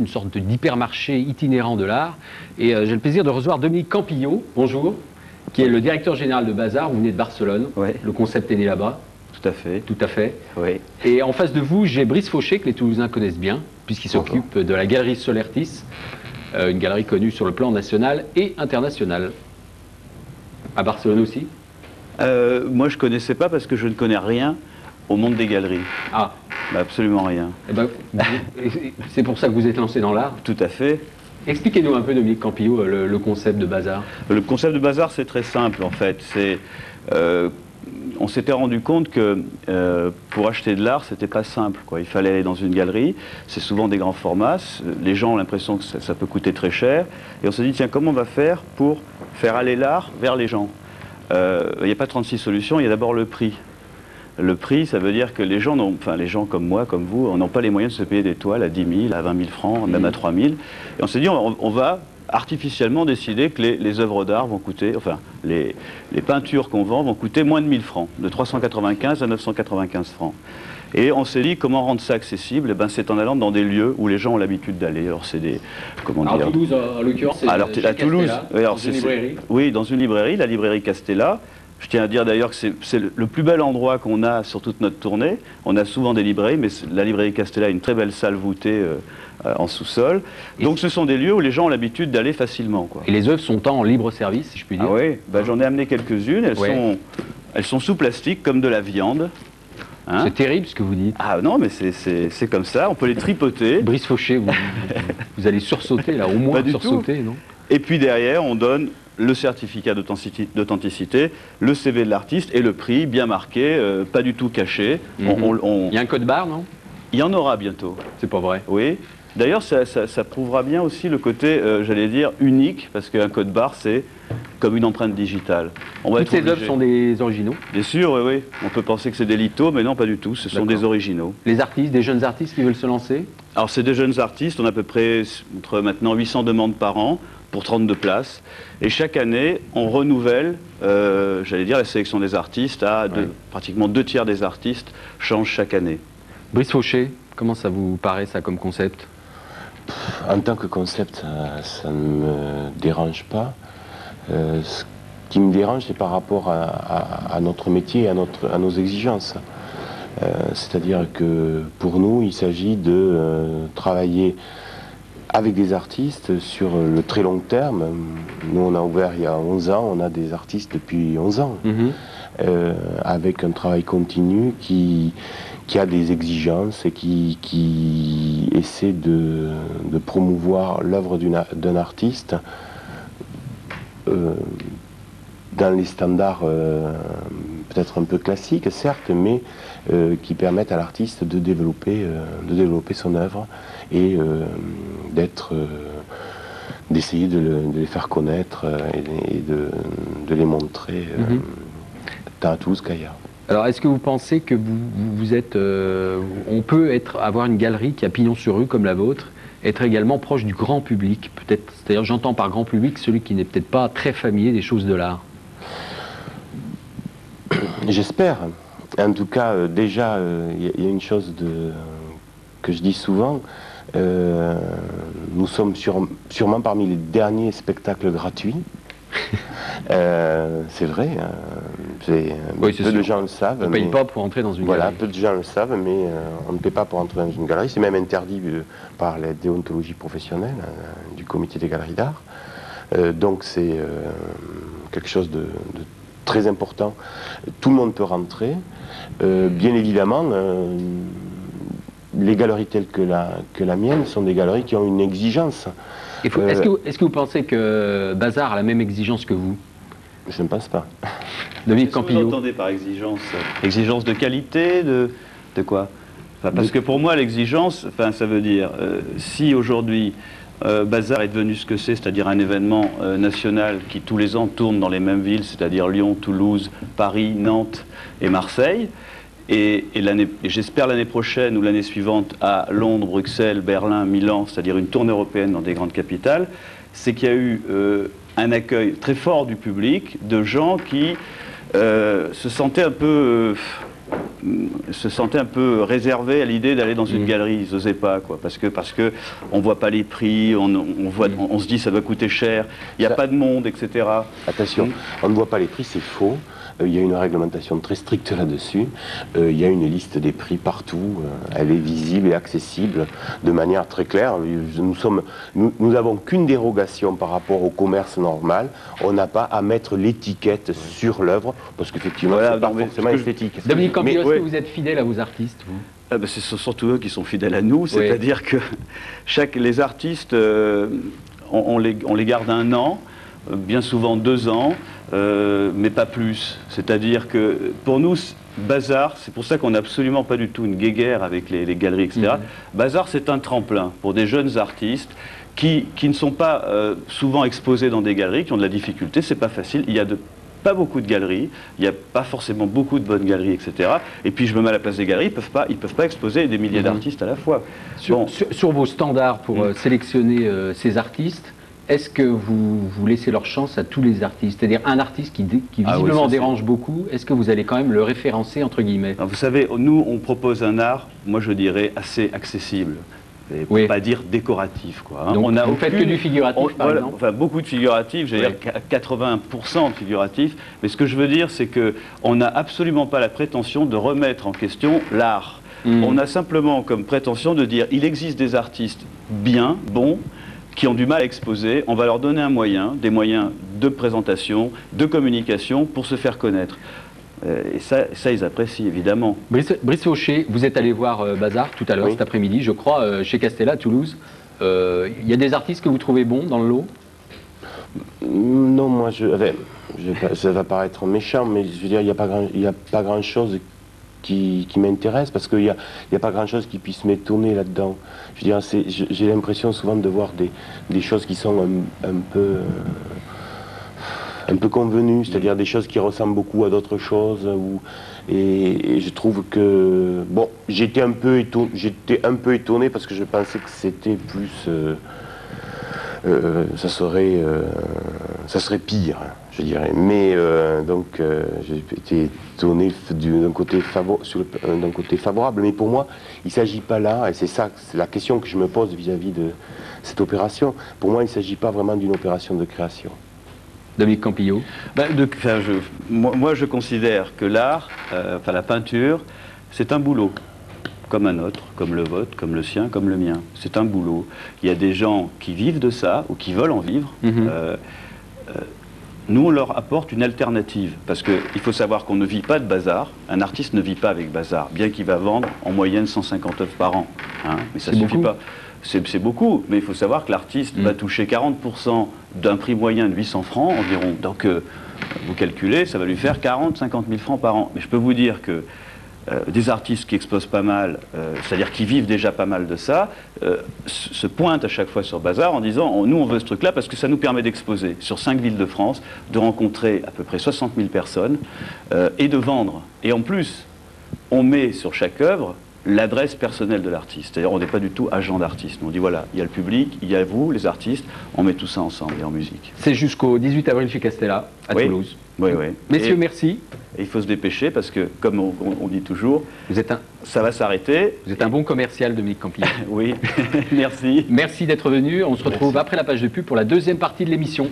sorte d'hypermarché itinérant de l'art. Et j'ai le plaisir de recevoir Dominique Campillo, bonjour, qui est le directeur général de Bazar. Vous venez de Barcelone, Ouais. Le concept est né là-bas. Tout à fait. Tout à fait. Oui. Et en face de vous, j'ai Brice Fauché, que les Toulousains connaissent bien, puisqu'il Bonjour. s'occupe de la galerie Solertis, une galerie connue sur le plan national et international. À Barcelone aussi. Moi, je ne connaissais pas parce que je ne connais rien au monde des galeries. Ah, Bah, absolument rien. eh ben, c'est pour ça que vous êtes lancé dans l'art. Tout à fait. Expliquez-nous un peu, Dominique Campillo, le concept de Bazar. Le concept de Bazar, c'est très simple, en fait. On s'était rendu compte que pour acheter de l'art, c'était pas simple, quoi. Il fallait aller dans une galerie. C'est souvent des grands formats. Les gens ont l'impression que ça peut coûter très cher. Et on s'est dit, tiens, comment on va faire pour faire aller l'art vers les gens? Il n'y a pas 36 solutions. Il y a d'abord le prix. Le prix, ça veut dire que les gens, enfin les gens comme moi, comme vous, n'ont pas les moyens de se payer des toiles à 10 000, à 20 000 francs, même à 3 000. Et on s'est dit, on va artificiellement décider que les œuvres d'art vont coûter, enfin, les peintures qu'on vend vont coûter moins de 1 000 francs, de 395 à 995 francs. Et on s'est dit, comment rendre ça accessible? Eh ben, c'est en allant dans des lieux où les gens ont l'habitude d'aller. Alors, c'est des... Comment dire? À Toulouse, en l'occurrence, c'est Alors, à Toulouse, dans une librairie. Oui, dans une librairie, la librairie Castella. Je tiens à dire d'ailleurs que c'est le plus bel endroit qu'on a sur toute notre tournée. On a souvent des librairies, mais la librairie Castella a une très belle salle voûtée en sous-sol. Donc ce sont des lieux où les gens ont l'habitude d'aller facilement, quoi. Et les œuvres sont en libre service, si je puis dire. Ah oui, ben, j'en ai amené quelques-unes. Elles sont sous plastique comme de la viande. Hein? C'est terrible ce que vous dites. Ah non, mais c'est comme ça. On peut les tripoter. Brice Fauché, vous allez sursauter, là, au moins Pas du sursauter, non? Et puis derrière, on donne le certificat d'authenticité, le CV de l'artiste et le prix bien marqué, pas du tout caché. Il y a un code barre, non? Il y en aura bientôt. C'est pas vrai. Oui. D'ailleurs, ça prouvera bien aussi le côté, j'allais dire, unique, parce qu'un code barre, c'est comme une empreinte digitale. Toutes ces œuvres sont des originaux? Bien sûr, oui, oui. On peut penser que c'est des lithos, mais non, pas du tout. Ce sont des originaux. Les artistes, des jeunes artistes qui veulent se lancer? Alors, c'est des jeunes artistes. On a à peu près, entre maintenant 800 demandes par an, pour 32 places. Et chaque année, on renouvelle, j'allais dire, la sélection des artistes. Pratiquement 2 tiers des artistes changent chaque année. Brice Fauché, comment ça vous paraît, ça, comme concept? En tant que concept, ça ne me dérange pas. Ce qui me dérange, c'est par rapport à notre métier et à nos exigences. C'est-à-dire que pour nous, il s'agit de travailler avec des artistes sur le très long terme. Nous, on a ouvert il y a 11 ans, on a des artistes depuis 11 ans, avec un travail continu qui a des exigences et qui essaie de promouvoir l'œuvre d'un artiste dans les standards peut-être un peu classiques, certes, mais qui permettent à l'artiste de développer son œuvre et d'essayer de les faire connaître et de les montrer tant à Toulouse qu'ailleurs. Alors, est-ce que vous pensez que vous êtes... on peut avoir une galerie qui a pignon sur rue comme la vôtre, être également proche du grand public, peut-être, c'est-à-dire, j'entends par grand public celui qui n'est peut-être pas très familier des choses de l'art? J'espère. En tout cas, déjà, il y a une chose que je dis souvent. Nous sommes sûrement parmi les derniers spectacles gratuits. C'est vrai. Peu de gens le savent. On ne paye pas pour entrer dans une galerie. Peu de gens le savent, mais on ne paie pas pour entrer dans une galerie. C'est même interdit par la déontologie professionnelle du comité des galeries d'art. Donc c'est quelque chose de très important. Tout le monde peut rentrer. Bien évidemment, les galeries telles que la mienne sont des galeries qui ont une exigence. Est-ce que vous pensez que Bazar a la même exigence que vous? Je ne pense pas. Dominique Qu'est-ce que Campillo. vous entendez par exigence? Exigence de qualité, de quoi? Enfin, parce que pour moi, l'exigence, ça veut dire, si aujourd'hui Bazar est devenu ce que c'est-à-dire un événement national qui tous les ans tourne dans les mêmes villes, c'est-à-dire Lyon, Toulouse, Paris, Nantes et Marseille, et j'espère l'année prochaine ou l'année suivante à Londres, Bruxelles, Berlin, Milan, c'est-à-dire une tournée européenne dans des grandes capitales, c'est qu'il y a eu un accueil très fort du public, de gens qui se sentaient un peu se sentaient un peu réservés à l'idée d'aller dans une galerie. Ils n'osaient pas, quoi, parce que on voit pas les prix, on se dit ça va coûter cher, il n'y a pas de monde, etc. Attention, on ne voit pas les prix, c'est faux. Il y a une réglementation très stricte là-dessus. Il y a une liste des prix partout. Elle est visible et accessible de manière très claire. Nous avons qu'une dérogation par rapport au commerce normal. On n'a pas à mettre l'étiquette sur l'œuvre parce qu'effectivement, c'est pas forcément esthétique. Dominique Campillo, est-ce que vous êtes fidèle à vos artistes, vous? C'est surtout eux qui sont fidèles à nous. C'est-à-dire que les artistes, on les garde 1 an, bien souvent 2 ans. Mais pas plus. C'est-à-dire que pour nous, Bazar, c'est pour ça qu'on n'a absolument pas du tout une guéguerre avec les galeries, etc. Bazar, c'est un tremplin pour des jeunes artistes qui ne sont pas souvent exposés dans des galeries, qui ont de la difficulté, c'est pas facile. Il y a pas beaucoup de galeries, il n'y a pas forcément beaucoup de bonnes galeries, etc. Et puis je me mets à la place des galeries, ils peuvent pas exposer des milliers d'artistes à la fois. Sur vos standards pour sélectionner ces artistes, est-ce que vous laissez leur chance à tous les artistes? C'est-à-dire un artiste qui visiblement dérange beaucoup, est-ce que vous allez quand même le référencer, entre guillemets? Alors, vous savez, nous, on propose un art, moi je dirais, assez accessible. Pour pas dire décoratif, quoi. Hein. Donc, vous faites que du figuratif, par exemple? Enfin, beaucoup de figuratif, j'allais dire 80% de figuratif. Mais ce que je veux dire, c'est qu'on n'a absolument pas la prétention de remettre en question l'art. On a simplement comme prétention de dire, il existe des artistes bien, bons, qui ont du mal à exposer, on va leur donner un moyen, des moyens de présentation, de communication pour se faire connaître. Et ça, ils apprécient, évidemment. Brice Fauché, vous êtes allé voir Bazar tout à l'heure, cet après-midi, je crois, chez Castella, à Toulouse. Il y a des artistes que vous trouvez bons dans le lot? Non, moi, ça va paraître méchant, mais je veux dire, il n'y a pas grand-chose qui m'intéresse, parce qu'il n'y a pas grand-chose qui puisse m'étonner là-dedans. Je veux dire, j'ai l'impression souvent de voir des choses qui sont un peu convenues, c'est-à-dire des choses qui ressemblent beaucoup à d'autres choses, et je trouve que, bon, j'étais un peu étonné parce que je pensais que c'était plus... ça serait pire, je dirais. Mais donc j'ai été étonné d'un côté favorable. Mais pour moi, il ne s'agit pas là, et c'est la question que je me pose vis-à-vis de cette opération. Pour moi, il ne s'agit pas vraiment d'une opération de création. Dominique Campillo. Moi, je considère que l'art, la peinture, c'est un boulot. Comme un autre, comme le vôtre, comme le sien, comme le mien. C'est un boulot. Il y a des gens qui vivent de ça, ou qui veulent en vivre. Nous, on leur apporte une alternative. Parce qu'il faut savoir qu'on ne vit pas de Bazar. Un artiste ne vit pas avec Bazar, bien qu'il va vendre en moyenne 150 œuvres par an. Hein, mais ça ne suffit pas. C'est beaucoup, mais il faut savoir que l'artiste va toucher 40% d'un prix moyen de 800 francs environ. Donc, vous calculez, ça va lui faire 40-50 000 francs par an. Mais je peux vous dire que des artistes qui exposent pas mal, c'est-à-dire qui vivent déjà pas mal de ça, se pointent à chaque fois sur Bazar en disant nous on veut ce truc-là parce que ça nous permet d'exposer sur 5 villes de France, de rencontrer à peu près 60 000 personnes et de vendre. Et en plus, on met sur chaque œuvre l'adresse personnelle de l'artiste. C'est-à-dire on n'est pas du tout agent d'artiste. On dit voilà, il y a le public, il y a vous, les artistes, on met tout ça ensemble et en musique. C'est jusqu'au 18 avril chez Castella, à Toulouse. Oui, oui. Messieurs, merci. Et il faut se dépêcher parce que, comme on dit toujours, ça va s'arrêter. Vous êtes un bon commercial, Dominique Campillo. Oui, merci. Merci d'être venu. On se retrouve après la page de pub pour la deuxième partie de l'émission.